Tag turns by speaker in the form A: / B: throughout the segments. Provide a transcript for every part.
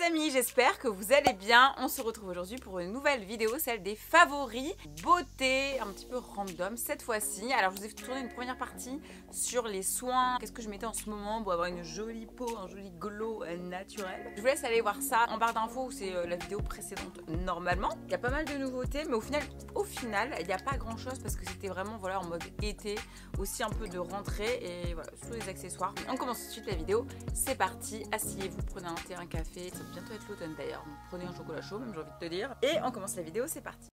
A: amis, j'espère que vous allez bien. On se retrouve aujourd'hui pour une nouvelle vidéo, celle des favoris beauté, un petit peu random cette fois-ci. Alors je vous ai tourné une première partie sur les soins, qu'est-ce que je mettais en ce moment pour avoir une jolie peau, un joli glow naturel. Je vous laisse aller voir ça en barre d'infos où c'est la vidéo précédente normalement. Il y a pas mal de nouveautés, mais au final il n'y a pas grand chose parce que c'était vraiment voilà, en mode été, aussi un peu de rentrée et voilà, sous les accessoires. On commence tout de suite la vidéo, c'est parti, asseyez-vous, prenez un thé, un café, ça va bientôt être l'automne d'ailleurs, donc prenez un chocolat chaud, même j'ai envie de te dire. Et on commence la vidéo, c'est parti.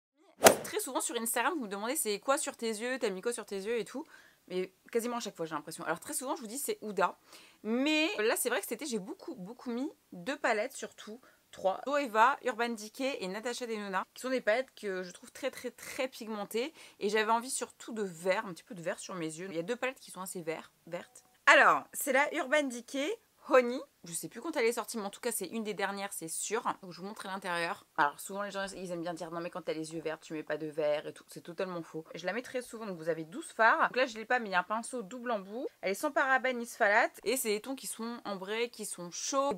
A: Très souvent sur Instagram, vous me demandez c'est quoi sur tes yeux, t'as mis quoi sur tes yeux et tout. Mais quasiment à chaque fois j'ai l'impression. Alors très souvent je vous dis c'est Huda. Mais là c'est vrai que cet été j'ai beaucoup mis 2 palettes surtout. 3. Zoeva, Urban Decay et Natasha Denona, qui sont des palettes que je trouve très pigmentées. Et j'avais envie surtout de vert, un petit peu de vert sur mes yeux. Il y a 2 palettes qui sont assez vertes. Alors, c'est la Urban Decay Honey. Je sais plus quand elle est sortie, mais en tout cas c'est une des dernières, c'est sûr. Donc je vous montre l'intérieur. Alors souvent les gens ils aiment bien dire non mais quand t'as les yeux verts tu mets pas de vert et tout. C'est totalement faux. Je la mets très souvent, donc vous avez 12 fards. Donc là je l'ai pas, mais il y a un pinceau double embout. Elle est sans parabènes ni phtalates. Et c'est des tons qui sont ambrés, qui sont chauds,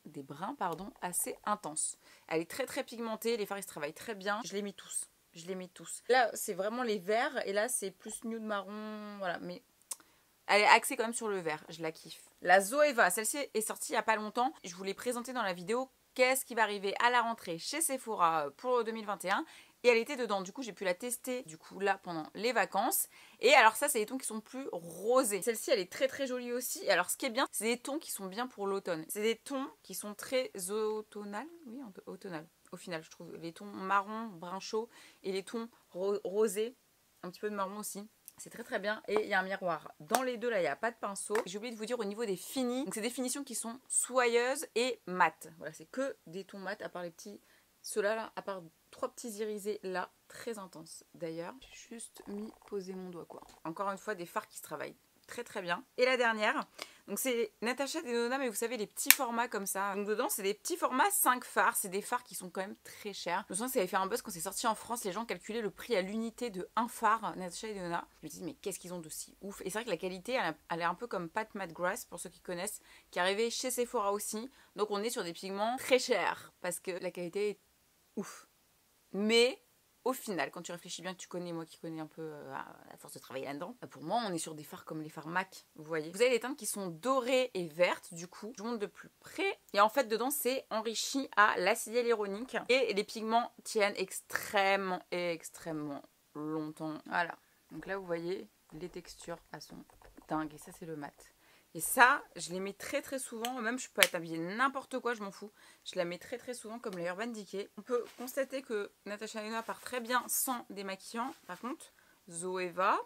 A: des brins assez intenses. Elle est très pigmentée, les fards ils se travaillent très bien. Je les mets tous. Là c'est vraiment les verts et là c'est plus nude marron, voilà, mais elle est axée quand même sur le vert, je la kiffe. La Zoeva, celle-ci est sortie il n'y a pas longtemps. Je vous l'ai présentée dans la vidéo qu'est-ce qui va arriver à la rentrée chez Sephora pour 2021. Et elle était dedans, du coup j'ai pu la tester du coup là pendant les vacances. Et alors ça c'est des tons qui sont plus rosés. Celle-ci elle est très jolie aussi. Et alors ce qui est bien, c'est des tons qui sont bien pour l'automne. C'est des tons qui sont très automnales, oui automnales. Au final je trouve les tons marron, brun chaud et les tons rosés, un petit peu de marron aussi. C'est très bien et il y a un miroir dans les deux, là il n'y a pas de pinceau. J'ai oublié de vous dire au niveau des finis, donc c'est des finitions qui sont soyeuses et mates. Voilà, c'est que des tons mat à part les petits, ceux-là là, à part 3 petits irisés là, très intenses d'ailleurs. J'ai juste posé mon doigt quoi. Encore une fois des fards qui se travaillent très bien. Et la dernière, donc c'est Natasha Denona, mais vous savez les petits formats comme ça. Donc dedans c'est des petits formats 5 fards, c'est des fards qui sont quand même très chers. Je me souviens que ça avait fait un buzz quand c'est sorti en France, les gens calculaient le prix à l'unité de un phare Natasha Denona. Je me dis mais qu'est-ce qu'ils ont de si ouf. Et c'est vrai que la qualité elle est un peu comme Pat McGrath pour ceux qui connaissent, qui est arrivé chez Sephora aussi. Donc on est sur des pigments très chers parce que la qualité est ouf. Mais au final, quand tu réfléchis bien, que tu connais, moi qui connais un peu à force de travailler là-dedans, pour moi, on est sur des fards comme les fards MAC, vous voyez. Vous avez les teintes qui sont dorées et vertes, du coup. Je vous montre de plus près. Et en fait, dedans, c'est enrichi à l'acide hyaluronique. Et les pigments tiennent extrêmement longtemps. Voilà. Donc là, vous voyez, les textures, elles sont dingues. Et ça, c'est le mat. Et ça, je les mets très souvent, même je peux être habillée n'importe quoi, je m'en fous. Je la mets très souvent comme les Urban Decay. On peut constater que Natasha Denona part très bien sans démaquillant. Par contre, Zoeva,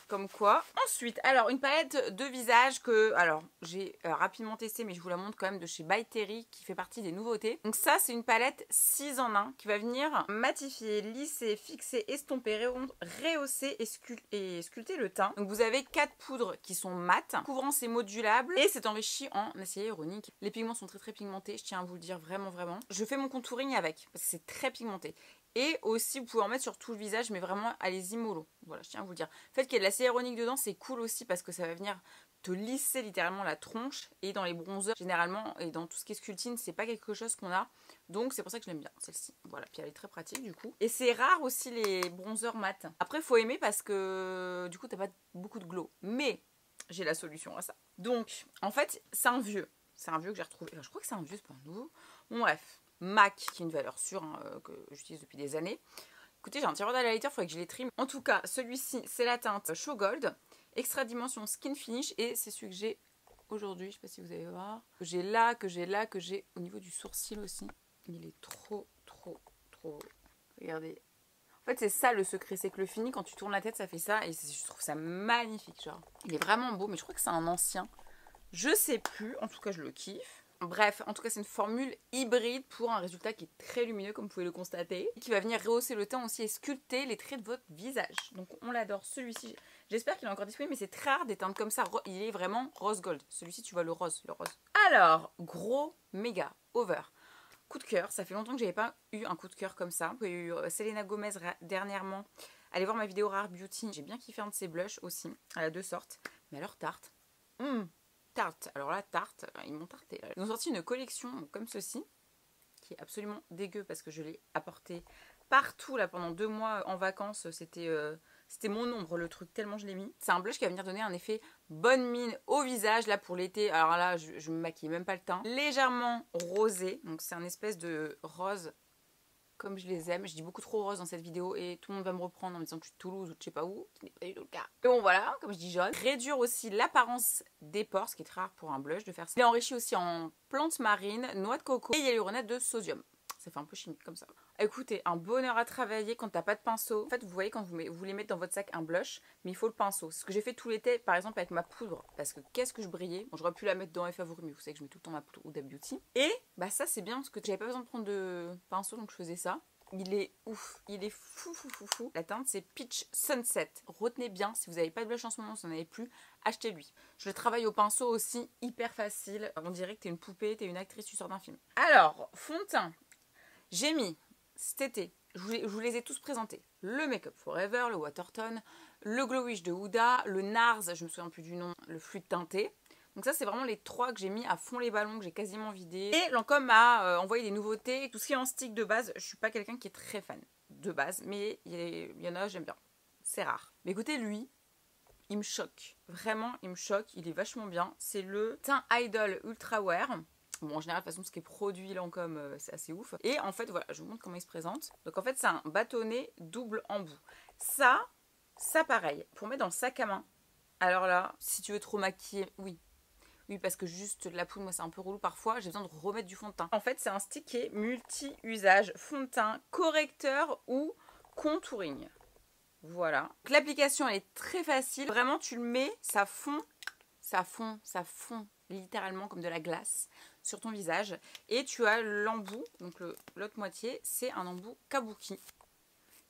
A: comme quoi. Ensuite, alors une palette de visage que j'ai rapidement testée, mais je vous la montre quand même, de chez By Terry, qui fait partie des nouveautés. Donc ça, c'est une palette 6 en 1 qui va venir matifier, lisser, fixer, estomper, rehausser et sculpter le teint. Donc vous avez 4 poudres qui sont mates, couvrant c'est modulable et c'est enrichi en acier hyaluronique. Les pigments sont très pigmentés, je tiens à vous le dire vraiment. Je fais mon contouring avec parce que c'est très pigmenté. Et aussi, vous pouvez en mettre sur tout le visage, mais vraiment, allez-y mollo. Voilà, je tiens à vous le dire. Le fait qu'il y ait de l'acier hyaluronique dedans, c'est cool aussi parce que ça va venir te lisser littéralement la tronche. Et dans les bronzers, généralement, et dans tout ce qui est sculpting, c'est pas quelque chose qu'on a. Donc, c'est pour ça que je l'aime bien, celle-ci. Voilà, puis elle est très pratique du coup. Et c'est rare aussi les bronzers mat. Après, il faut aimer parce que du coup, t'as pas beaucoup de glow. Mais j'ai la solution à ça. Donc, en fait, c'est un vieux. C'est un vieux que j'ai retrouvé. Enfin, je crois que c'est un vieux, c'est pas un nouveau. Bon, bref. MAC, qui est une valeur sûre que j'utilise depuis des années. Écoutez, j'ai un tiroir d'highlighter, il faudrait que je les trim. En tout cas, celui-ci, c'est la teinte Show Gold, extra dimension Skin Finish, et c'est celui que j'ai aujourd'hui. Je sais pas si vous allez voir. Que j'ai là, que j'ai au niveau du sourcil aussi. Il est trop. Regardez. En fait, c'est ça le secret, c'est que le fini, quand tu tournes la tête, ça fait ça, et je trouve ça magnifique, genre. Il est vraiment beau, mais je crois que c'est un ancien. Je sais plus, en tout cas, je le kiffe. Bref, en tout cas c'est une formule hybride pour un résultat qui est très lumineux comme vous pouvez le constater, qui va venir rehausser le teint aussi et sculpter les traits de votre visage. Donc on l'adore, celui-ci, j'espère qu'il est encore disponible, mais c'est très rare des teintes comme ça, il est vraiment rose gold. Celui-ci tu vois le rose. Alors, gros, méga, over. Coup de cœur, ça fait longtemps que j'avais pas eu un coup de cœur comme ça. J'ai eu Selena Gomez dernièrement, allez voir ma vidéo Rare Beauty, j'ai bien kiffé un de ses blushs aussi, elle a 2 sortes, mais alors tarte. Tarte. Alors là, Tarte, ils m'ont tarté. Ils ont sorti une collection comme ceci, qui est absolument dégueu parce que je l'ai apporté partout là pendant 2 mois en vacances. C'était mon ombre le truc, tellement je l'ai mis. C'est un blush qui va venir donner un effet bonne mine au visage là pour l'été. Alors là, je me maquille même pas le teint. Légèrement rosé, donc c'est un espèce de rose comme je les aime. Je dis beaucoup trop rose dans cette vidéo et tout le monde va me reprendre en me disant que je suis de Toulouse ou de je sais pas où, ce qui n'est pas du tout le cas. Et bon voilà, comme je dis jaune. Réduire aussi l'apparence des pores, ce qui est très rare pour un blush de faire ça. Il est enrichi aussi en plantes marines, noix de coco et hyaluronate de sodium. Ça fait un peu chimique comme ça. Écoutez, un bonheur à travailler quand t'as pas de pinceau. En fait, vous voyez quand vous voulez mettre dans votre sac un blush, mais il faut le pinceau. C'est ce que j'ai fait tout l'été, par exemple avec ma poudre. Parce que qu'est-ce que je brillais. Bon, j'aurais pu la mettre dans mes favoris, mais vous savez que je mets tout le temps ma poudre Huda Beauty. Et bah ça c'est bien parce que j'avais pas besoin de prendre de pinceau, donc je faisais ça. Il est ouf, il est fou. La teinte c'est Peach Sunset. Retenez bien, si vous n'avez pas de blush en ce moment, si vous n'en avez plus, achetez-lui. Je le travaille au pinceau aussi, hyper facile. On dirait que t'es une poupée, t'es une actrice, tu sors d'un film. Alors, fond de teint. J'ai mis cet été, je vous les ai tous présentés. Le Make Up Forever, le Watertone, le Glowish de Huda, le NARS, je me souviens plus du nom, le fluide teinté. Donc ça c'est vraiment les 3 que j'ai mis à fond les ballons, que j'ai quasiment vidé. Et Lancôme m'a envoyé des nouveautés. Tout ce qui est en stick de base, je suis pas quelqu'un qui est très fan de base, mais il y en a, j'aime bien. C'est rare. Mais écoutez, lui, il me choque. Vraiment, il me choque. Il est vachement bien. C'est le Teint Idol Ultra Wear. Bon, en général, de toute façon, ce qui est produit Lancôme, c'est assez ouf. Et en fait, voilà, je vous montre comment il se présente. Donc en fait, c'est un bâtonnet double embout. Ça pareil, pour mettre dans le sac à main. Alors là, si tu veux trop maquiller, oui. Oui, parce que juste de la poudre, moi, c'est un peu relou parfois. J'ai besoin de remettre du fond de teint. En fait, c'est un stick qui est multi-usage. Fond de teint, correcteur ou contouring. Voilà. L'application, elle est très facile. Vraiment, tu le mets, ça fond littéralement comme de la glace sur ton visage. Et tu as l'embout, donc l'autre moitié, c'est un embout kabuki.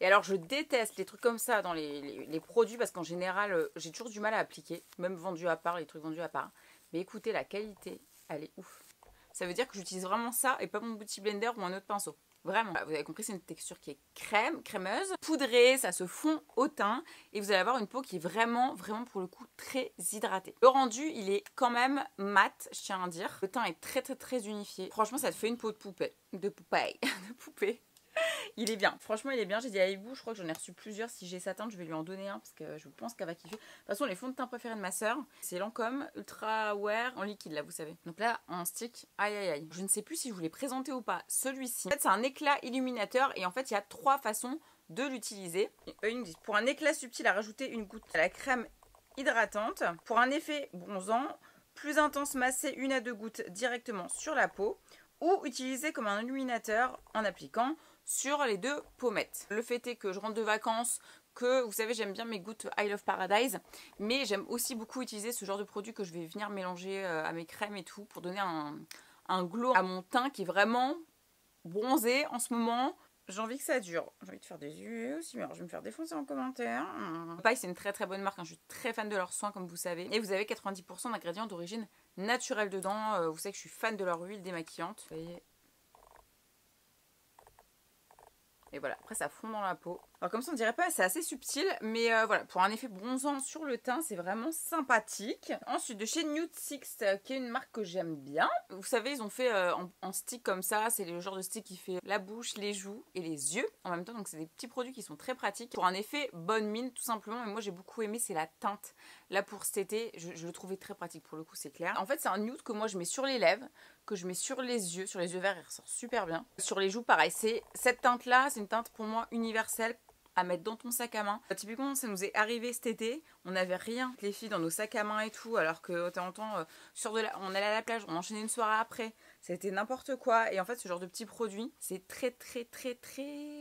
A: Et alors, je déteste les trucs comme ça dans les produits parce qu'en général, j'ai toujours du mal à appliquer. Même vendus à part, les trucs vendus à part. Mais écoutez, la qualité, elle est ouf. Ça veut dire que j'utilise vraiment ça et pas mon Beauty Blender ou un autre pinceau. Vraiment. Vous avez compris, c'est une texture qui est crémeuse, poudrée, ça se fond au teint. Et vous allez avoir une peau qui est vraiment pour le coup très hydratée. Le rendu, il est quand même mat, je tiens à dire. Le teint est très unifié. Franchement, ça te fait une peau de poupée. De poupée. Il est bien, franchement il est bien. J'ai dit à Ibou, je crois que j'en ai reçu plusieurs. Si j'ai sa teinte, je vais lui en donner un parce que je pense qu'elle va kiffer. De toute façon, les fonds de teint préférés de ma soeur, c'est Lancôme Ultra Wear en liquide là, vous savez. Donc là, en stick, aïe. Je ne sais plus si je vous l'ai présenté ou pas, celui-ci. En fait, c'est un éclat illuminateur et en fait, il y a 3 façons de l'utiliser. Eux, ils me disent pour un éclat subtil à rajouter une goutte à la crème hydratante. Pour un effet bronzant, plus intense, masser 1 à 2 gouttes directement sur la peau ou utiliser comme un illuminateur en appliquant sur les 2 pommettes. Le fait est que je rentre de vacances, que vous savez j'aime bien mes gouttes I Love Paradise, mais j'aime aussi beaucoup utiliser ce genre de produit que je vais venir mélanger à mes crèmes et tout pour donner un glow à mon teint qui est vraiment bronzé en ce moment. J'ai envie que ça dure. J'ai envie de faire des yeux aussi, mais alors je vais me faire défoncer en commentaire. Pareil, c'est une très bonne marque, hein. Je suis très fan de leurs soins comme vous savez. Et vous avez 90% d'ingrédients d'origine naturelle dedans. Vous savez que je suis fan de leur huile démaquillante. Vous voyez. Et voilà, après ça fond dans la peau. Alors comme ça on dirait pas, c'est assez subtil, mais voilà, pour un effet bronzant sur le teint, c'est vraiment sympathique. Ensuite, de chez Nude Six, qui est une marque que j'aime bien. Vous savez, ils ont fait en stick comme ça, c'est le genre de stick qui fait la bouche, les joues et les yeux en même temps. Donc c'est des petits produits qui sont très pratiques pour un effet bonne mine tout simplement. Et moi j'ai beaucoup aimé, c'est la teinte. Là pour cet été, je le trouvais très pratique pour le coup, c'est clair. En fait c'est un nude que moi je mets sur les lèvres, que je mets sur les yeux verts, il ressort super bien. Sur les joues pareil, c'est cette teinte là, c'est une teinte pour moi universelle à mettre dans ton sac à main. Typiquement ça nous est arrivé cet été, on n'avait rien les filles dans nos sacs à main et tout, alors que de temps en temps on allait à la plage, on enchaînait une soirée après, c'était n'importe quoi. Et en fait ce genre de petits produits c'est très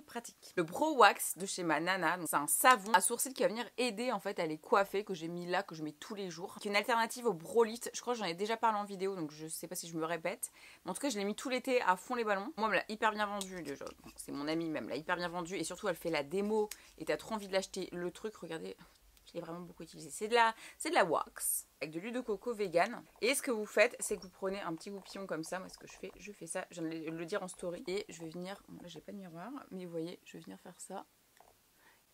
A: pratique. Le Brow Wax de chez ma nana, c'est un savon à sourcils qui va venir aider en fait à les coiffer, que j'ai mis là, que je mets tous les jours, qui est une alternative au Brow Lift. Je crois que j'en ai déjà parlé en vidéo, donc je sais pas si je me répète, mais en tout cas je l'ai mis tout l'été à fond les ballons. Moi elle me l'a hyper bien vendu déjà, c'est mon amie même, l'a hyper bien vendu, et surtout elle fait la démo et t'as trop envie de l'acheter. Le truc, regardez, je l'ai vraiment beaucoup utilisé. C'est de la wax avec de l'huile de coco vegan. Et ce que vous faites, c'est que vous prenez un petit goupillon comme ça. Moi, ce que je fais ça. Je viens de le dire en story. Et je vais venir, bon, là, j'ai pas de miroir, mais vous voyez, je vais venir faire ça.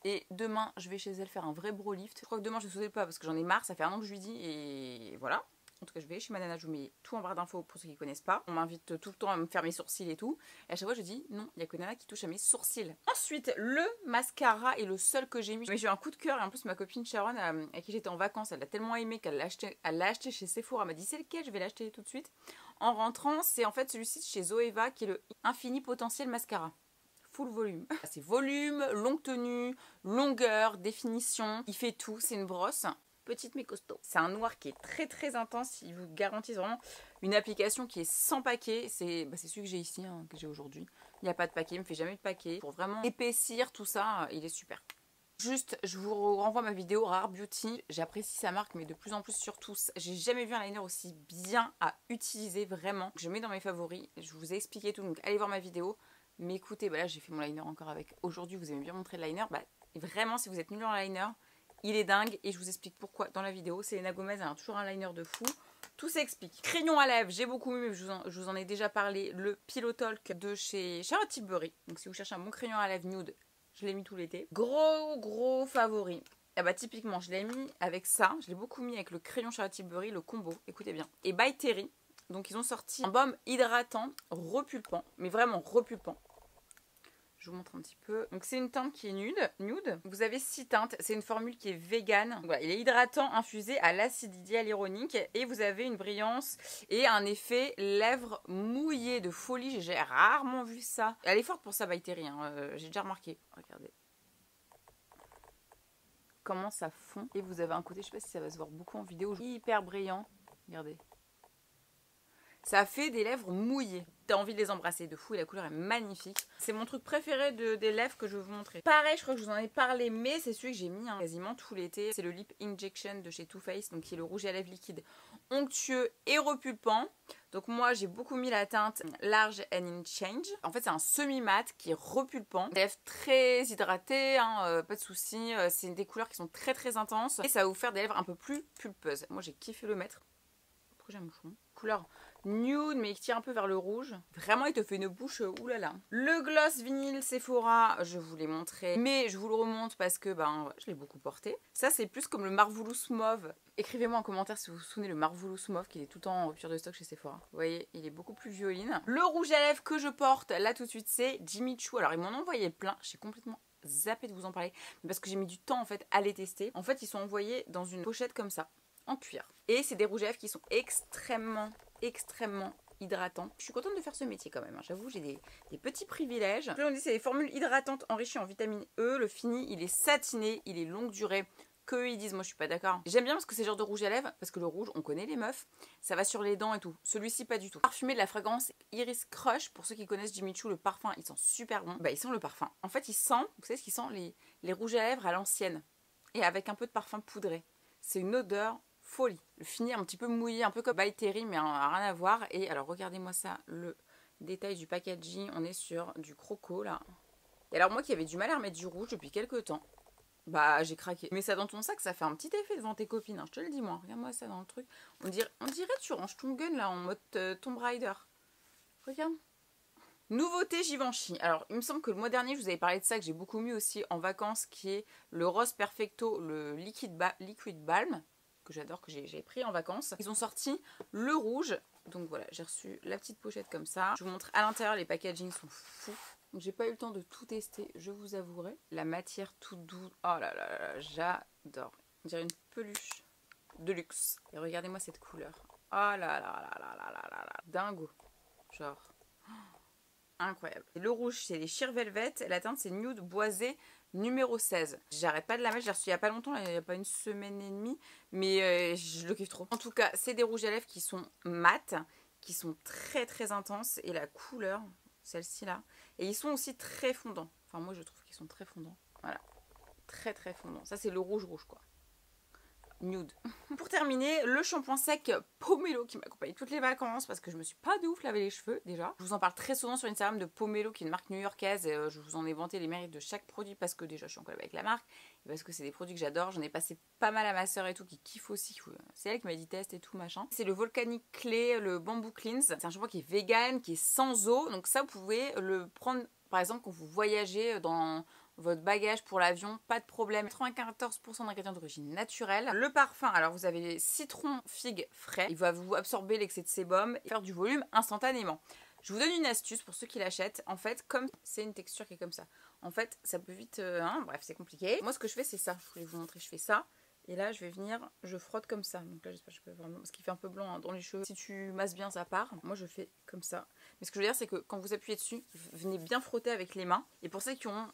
A: Et demain, je vais chez elle faire un vrai brow lift. Je crois que demain, je ne sautais pas parce que j'en ai marre. Ça fait 1 an que je lui dis et voilà. En tout cas, je vais chez ma nana, je vous mets tout en barre d'infos pour ceux qui ne connaissent pas. On m'invite tout le temps à me faire mes sourcils et tout. Et à chaque fois, je dis non, il n'y a que nana qui touche à mes sourcils. Ensuite, le mascara est le seul que j'ai mis. Mais j'ai eu un coup de cœur et en plus, ma copine Sharon, avec qui j'étais en vacances, elle l'a tellement aimé qu'elle l'a acheté chez Sephora. Elle m'a dit c'est lequel, je vais l'acheter tout de suite. En rentrant, c'est en fait celui-ci chez Zoeva qui est le Infini Potentiel Mascara. Full volume. C'est volume, longue tenue, longueur, définition. Il fait tout, c'est une brosse. Petite mais costaud. C'est un noir qui est très très intense. Il vous garantit vraiment une application qui est sans paquet. C'est celui que j'ai ici, hein, que j'ai aujourd'hui. Il n'y a pas de paquet, il ne me fait jamais de paquet. Pour vraiment épaissir tout ça, il est super. Juste, je vous renvoie ma vidéo Rare Beauty. J'apprécie sa marque, mais de plus en plus surtout. J'ai jamais vu un liner aussi bien à utiliser, vraiment. Je mets dans mes favoris. Je vous ai expliqué tout, donc allez voir ma vidéo. Mais écoutez, là j'ai fait mon liner encore avec. Aujourd'hui, vous aimez bien montrer le liner. Vraiment, si vous êtes nul en liner, il est dingue et je vous explique pourquoi dans la vidéo. Selena Gomez, elle a toujours un liner de fou. Tout s'explique. Crayon à lèvres, j'ai beaucoup aimé, je vous en ai déjà parlé. Le Pillow Talk de chez Charlotte Tilbury. Donc si vous cherchez un bon crayon à lèvres nude, je l'ai mis tout l'été. Gros favori. Typiquement, je l'ai mis avec ça. Je l'ai beaucoup mis avec le crayon Charlotte Tilbury, le combo. Écoutez bien. Et By Terry. Donc ils ont sorti un baume hydratant, repulpant. Mais vraiment repulpant. Je vous montre un petit peu. Donc c'est une teinte qui est nude. Vous avez 6 teintes. C'est une formule qui est vegan. Voilà, il est hydratant infusé à l'acide hyaluronique. Et vous avez une brillance et un effet lèvres mouillées de folie. J'ai rarement vu ça. Elle est forte pour ça, By Terry, hein. J'ai déjà remarqué. Regardez. Comment ça fond. Et vous avez un côté, je sais pas si ça va se voir beaucoup en vidéo, hyper brillant. Regardez. Ça fait des lèvres mouillées. T'as envie de les embrasser de fou et la couleur est magnifique. C'est mon truc préféré des lèvres que je vais vous montrer. Pareil, je crois que je vous en ai parlé, mais c'est celui que j'ai mis quasiment tout l'été. C'est le Lip Injection de chez Too Faced, donc qui est le rouge à lèvres liquide onctueux et repulpant. Donc moi, j'ai beaucoup mis la teinte Large and in Change. En fait, c'est un semi-mat qui est repulpant. Des lèvres très hydratées, pas de soucis. C'est des couleurs qui sont très très intenses. Et ça va vous faire des lèvres un peu plus pulpeuses. Moi, j'ai kiffé le mettre. Pourquoi j'ai un mouchon? Couleur nude mais qui tire un peu vers le rouge. Vraiment il te fait une bouche oulala. Le gloss vinyle Sephora, je vous l'ai montré, mais je vous le remonte parce que je l'ai beaucoup porté. Ça c'est plus comme le Marvelous Mauve. Écrivez-moi en commentaire si vous vous souvenez le Marvelous Mauve qui est tout le temps en rupture de stock chez Sephora. Vous voyez, il est beaucoup plus violine. Le rouge à lèvres que je porte là tout de suite c'est Jimmy Choo. Alors ils m'en ont envoyé plein, j'ai complètement zappé de vous en parler parce que j'ai mis du temps en fait à les tester. En fait ils sont envoyés dans une pochette comme ça, en cuir. Et c'est des rouges à lèvres qui sont extrêmement hydratants. Je suis contente de faire ce métier quand même, hein. J'avoue, j'ai des petits privilèges. On dit c'est des formules hydratantes enrichies en vitamine E. Le fini, il est satiné, il est longue durée. Que ils disent, moi je suis pas d'accord. J'aime bien parce que c'est genre de rouge à lèvres, parce que le rouge, on connaît les meufs, ça va sur les dents et tout. Celui-ci, pas du tout. Parfumé de la fragrance Iris Crush, pour ceux qui connaissent Jimmy Choo, le parfum, il sent super bon. Il sent le parfum. En fait, il sent, vous savez ce qu'il sent, les rouges à lèvres à l'ancienne. Et avec un peu de parfum poudré. C'est une odeur folie. Le fini un petit peu mouillé, un peu comme By Terry, mais rien à voir. Et alors, regardez-moi ça, le détail du packaging. On est sur du croco, là. Et alors, moi qui avais du mal à remettre du rouge depuis quelques temps, j'ai craqué. Mais ça dans ton sac, ça fait un petit effet devant tes copines, hein, je te le dis, moi. Regarde-moi ça dans le truc. On dirait tu ranges ton gun, là, en mode Tomb Raider. Regarde. Nouveauté Givenchy. Alors, il me semble que le mois dernier, je vous avais parlé de ça, que j'ai beaucoup mis aussi en vacances, qui est le Rose Perfecto, le Liquid Balm, que j'adore, que j'ai pris en vacances. Ils ont sorti le rouge. Donc voilà, j'ai reçu la petite pochette comme ça. Je vous montre à l'intérieur, les packagings sont fous. Donc j'ai pas eu le temps de tout tester, je vous avouerai. La matière toute douce. Oh là là là, j'adore. On dirait une peluche de luxe. Et regardez-moi cette couleur. Oh là là là là là là là là. Dingo. Genre. Incroyable. Et le rouge, c'est les Sheer Velvet. La teinte, c'est Nude Boisé numéro 16. J'arrête pas de la mettre. Je l'ai reçu il y a pas longtemps, il n'y a pas une semaine et demie. Mais je le kiffe trop. En tout cas, c'est des rouges à lèvres qui sont mat, qui sont très très intenses. Et la couleur, celle-ci là. Et ils sont aussi très fondants. Enfin, moi, je trouve qu'ils sont très fondants. Voilà. Très très fondants. Ça, c'est le rouge quoi. Nude. Pour terminer, le shampoing sec Pomelo qui m'accompagne toutes les vacances parce que je me suis pas de ouf lavé les cheveux déjà. Je vous en parle très souvent sur Instagram de Pomelo qui est une marque new-yorkaise et je vous en ai vanté les mérites de chaque produit parce que déjà je suis en collab avec la marque et parce que c'est des produits que j'adore. J'en ai passé pas mal à ma soeur et tout qui kiffe aussi. C'est elle qui m'a dit test et tout machin. C'est le Volcanic Clay, le Bamboo Cleanse. C'est un shampoing qui est vegan, qui est sans eau. Donc ça vous pouvez le prendre par exemple quand vous voyagez dans votre bagage pour l'avion, pas de problème. 94% d'ingrédients d'origine naturelle. Le parfum, alors vous avez citron, figue, frais. Il va vous absorber l'excès de sébum et faire du volume instantanément. Je vous donne une astuce pour ceux qui l'achètent. En fait, comme c'est une texture qui est comme ça, en fait, ça peut vite... bref, c'est compliqué. Moi, ce que je fais, c'est ça. Je voulais vous montrer, je fais ça. Et là, je vais venir, je frotte comme ça. Donc là, j'espère que je peux vraiment... Parce qu'il fait un peu blanc hein, dans les cheveux. Si tu masses bien, ça part. Moi, je fais comme ça. Mais ce que je veux dire, c'est que quand vous appuyez dessus, venez bien frotter avec les mains. Et pour ceux qui ont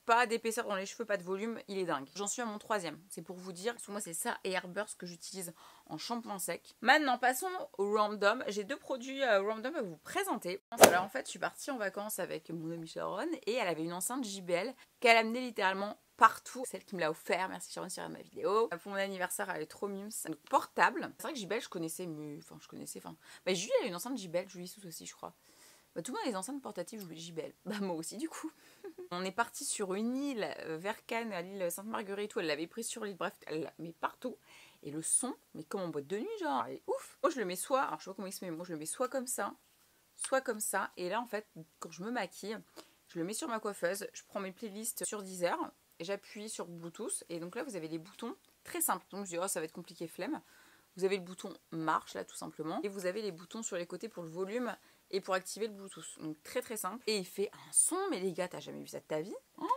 A: pas d'épaisseur dans les cheveux, pas de volume, il est dingue. J'en suis à mon 3e. C'est pour vous dire. Parce que moi, c'est ça et Airburst que j'utilise en shampoing sec. Maintenant, passons au Random. J'ai 2 produits Random à vous présenter. Alors, en fait, je suis partie en vacances avec mon amie Sharon. Et elle avait une enceinte JBL qu'elle amenait littéralement partout. Celle qui me l'a offert, merci Sharon sur ma vidéo. Pour mon anniversaire, elle est trop mimes. Donc, portable. C'est vrai que JBL, je connaissais mieux. Bah, Julie, elle a une enceinte JBL, Julie Sous aussi, je crois. Bah, tout le monde a des enceintes portatives, je voulais JBL. Bah, moi aussi, du coup. On est parti sur une île vers Cannes, à l'île Sainte-Marguerite, où elle l'avait prise sur l'île. Bref, elle l'a mis partout. Et le son, mais comme en boîte de nuit, genre, elle est ouf. Moi, je le mets soit, alors je sais pas comment il se met, mais moi, je le mets soit comme ça, soit comme ça. Et là, en fait, quand je me maquille, je le mets sur ma coiffeuse, je prends mes playlists sur Deezer, et j'appuie sur Bluetooth. Et donc là, vous avez les boutons très simples. Donc, je dis, oh, ça va être compliqué, flemme. Vous avez le bouton marche, là, tout simplement. Et vous avez les boutons sur les côtés pour le volume et pour activer le Bluetooth. Donc, très, très simple. Et il fait un son, mais les gars, t'as jamais vu ça de ta vie? Oh,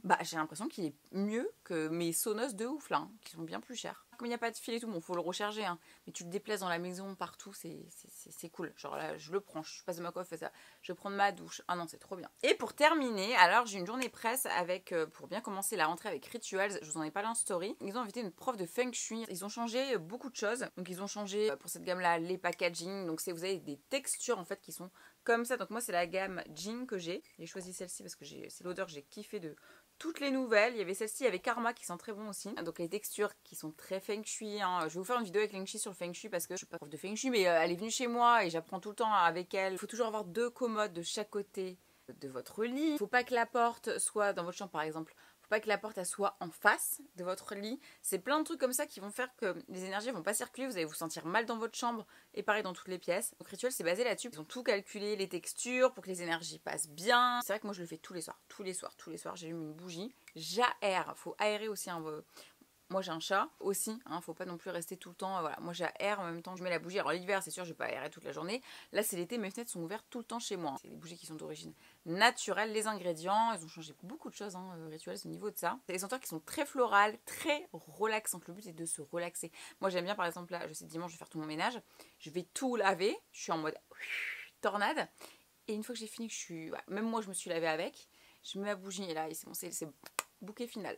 A: bah, j'ai l'impression qu'il est mieux que mes Sonos de ouf, là, hein, qui sont bien plus chers. Comme il n'y a pas de fil et tout, bon, faut le recharger, hein, mais tu le déplaces dans la maison, partout, c'est cool. Genre là, je le prends, je passe de ma coiffe, ça, je vais prendre ma douche. Ah non, c'est trop bien. Et pour terminer, alors j'ai une journée presse avec, pour bien commencer la rentrée avec Rituals, je vous en ai parlé en story. Ils ont invité une prof de Feng Shui, ils ont changé beaucoup de choses. Donc ils ont changé, pour cette gamme-là, les packaging, donc vous avez des textures en fait qui sont comme ça. Donc moi, c'est la gamme Jean que j'ai. J'ai choisi celle-ci parce que c'est l'odeur que j'ai kiffé de toutes les nouvelles. Il y avait celle-ci, il y avait Karma qui sent très bon aussi. Donc les textures qui sont très Feng Shui. Hein. Je vais vous faire une vidéo avec Feng Shui sur le Feng Shui parce que je suis pas prof de Feng Shui, mais elle est venue chez moi et j'apprends tout le temps avec elle. Il faut toujours avoir 2 commodes de chaque côté de votre lit. Il faut pas que la porte soit dans votre chambre par exemple. Faut pas que la porte elle soit en face de votre lit. C'est plein de trucs comme ça qui vont faire que les énergies vont pas circuler. Vous allez vous sentir mal dans votre chambre et pareil dans toutes les pièces. Donc Rituel c'est basé là-dessus. Ils ont tout calculé, les textures pour que les énergies passent bien. C'est vrai que moi je le fais tous les soirs. Tous les soirs j'allume une bougie. J'aère. Faut aérer aussi hein, moi j'ai un chat aussi, hein, faut pas non plus rester tout le temps, voilà. Moi j'aère en même temps, je mets la bougie. Alors l'hiver c'est sûr je vais pas aérer toute la journée. Là c'est l'été, mes fenêtres sont ouvertes tout le temps chez moi. C'est des bougies qui sont d'origine naturelle, les ingrédients, ils ont changé beaucoup de choses, hein, Rituels au niveau de ça. C'est des senteurs qui sont très florales, très relaxantes. Le but est de se relaxer. Moi j'aime bien par exemple là, je sais dimanche je vais faire tout mon ménage, je vais tout laver, je suis en mode tornade. Et une fois que j'ai fini, que je suis, ouais, même moi je me suis lavée avec, je mets ma bougie et là c'est bon, c'est bouquet final.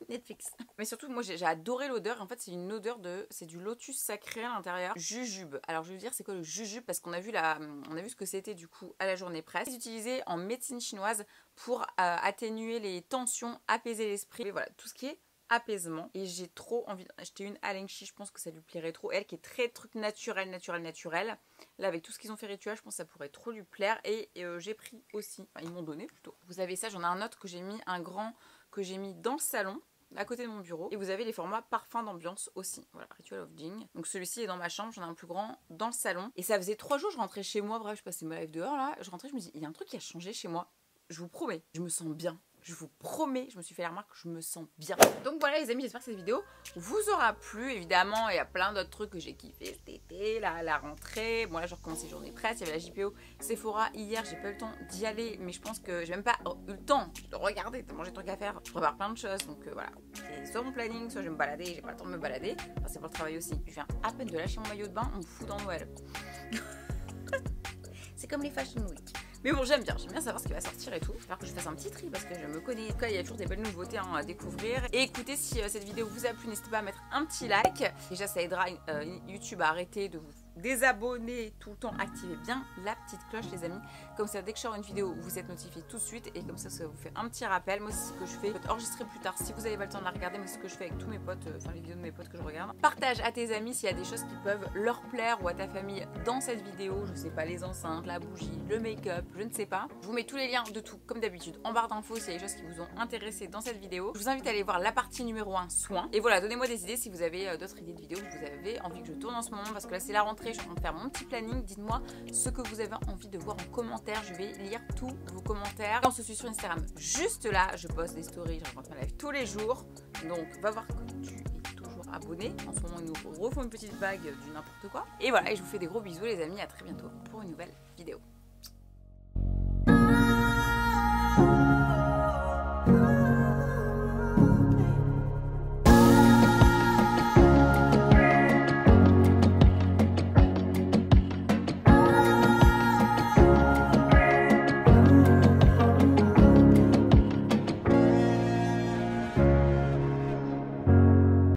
A: Netflix. Mais surtout, moi j'ai adoré l'odeur. En fait, c'est une odeur c'est du lotus sacré à l'intérieur. Jujube. Alors, je vais vous dire, c'est quoi le jujube? Parce qu'on a vu ce que c'était du coup à la journée presse. C'est utilisé en médecine chinoise pour atténuer les tensions, apaiser l'esprit. Et voilà, tout ce qui est apaisement. Et j'ai trop envie d'acheter une à Lengchi. Je pense que ça lui plairait trop. Elle qui est très truc naturel. Là, avec tout ce qu'ils ont fait Rituel, je pense que ça pourrait trop lui plaire. Et j'ai pris aussi. Enfin, ils m'ont donné plutôt. Vous avez ça. J'en ai un autre que j'ai mis, un grand que j'ai mis dans le salon, à côté de mon bureau. Et vous avez les formats parfums d'ambiance aussi. Voilà, Ritual of Jing. Donc celui-ci est dans ma chambre, j'en ai un plus grand dans le salon. Et ça faisait 3 jours, je rentrais chez moi, bref, je passais ma life dehors là. Je rentrais, je me dis, il y a un truc qui a changé chez moi. Je vous promets, je me sens bien. Je vous promets, je me suis fait la remarque, je me sens bien. Donc voilà les amis, j'espère que cette vidéo vous aura plu. Évidemment, il y a plein d'autres trucs que j'ai kiffé cet été, la rentrée. Bon là, je recommence les journées presse. Il y avait la JPO Sephora hier, j'ai pas eu le temps d'y aller. Mais je pense que j'ai même pas eu le temps de regarder, tellement j'ai de trucs à faire. Je prépare plein de choses, donc voilà. C'est soit mon planning, soit je vais me balader, j'ai pas le temps de me balader. Enfin, c'est pour le travail aussi. Je viens à peine de lâcher mon maillot de bain, on me fout dans Noël. C'est comme les Fashion Week. Mais bon, j'aime bien savoir ce qui va sortir et tout. J'espère que je fasse un petit tri parce que je me connais. En tout cas, il y a toujours des belles nouveautés hein, à découvrir. Et écoutez, si cette vidéo vous a plu, n'hésitez pas à mettre un petit like. Déjà, ça aidera YouTube à arrêter de vous désabonner tout le temps. Activez bien la petite cloche, les amis. Comme ça, dès que je sors une vidéo, vous êtes notifié tout de suite. Et comme ça vous fait un petit rappel. Moi, c'est ce que je fais. Enregistrer plus tard si vous n'avez pas le temps de la regarder. Mais c'est ce que je fais avec tous mes potes, enfin les vidéos de mes potes que je regarde. Partage à tes amis s'il y a des choses qui peuvent leur plaire ou à ta famille dans cette vidéo. Je sais pas, les enceintes, la bougie, le make-up, je ne sais pas. Je vous mets tous les liens de tout, comme d'habitude, en barre d'infos s'il y a des choses qui vous ont intéressé dans cette vidéo. Je vous invite à aller voir la partie numéro 1, soins. Et voilà, donnez-moi des idées si vous avez d'autres idées de vidéos que vous avez envie que je tourne en ce moment. Parce que là, c'est la rentrée, je suis en train de faire mon petit planning. Dites-moi ce que vous avez envie de voir en commentaire. Je vais lire tous vos commentaires. On se suit sur Instagram juste là. Je poste des stories, je raconte ma live tous les jours. Donc va voir que tu es toujours abonné. En ce moment, ils nous refont une petite vague du n'importe quoi. Et voilà, et je vous fais des gros bisous les amis. À très bientôt pour une nouvelle vidéo.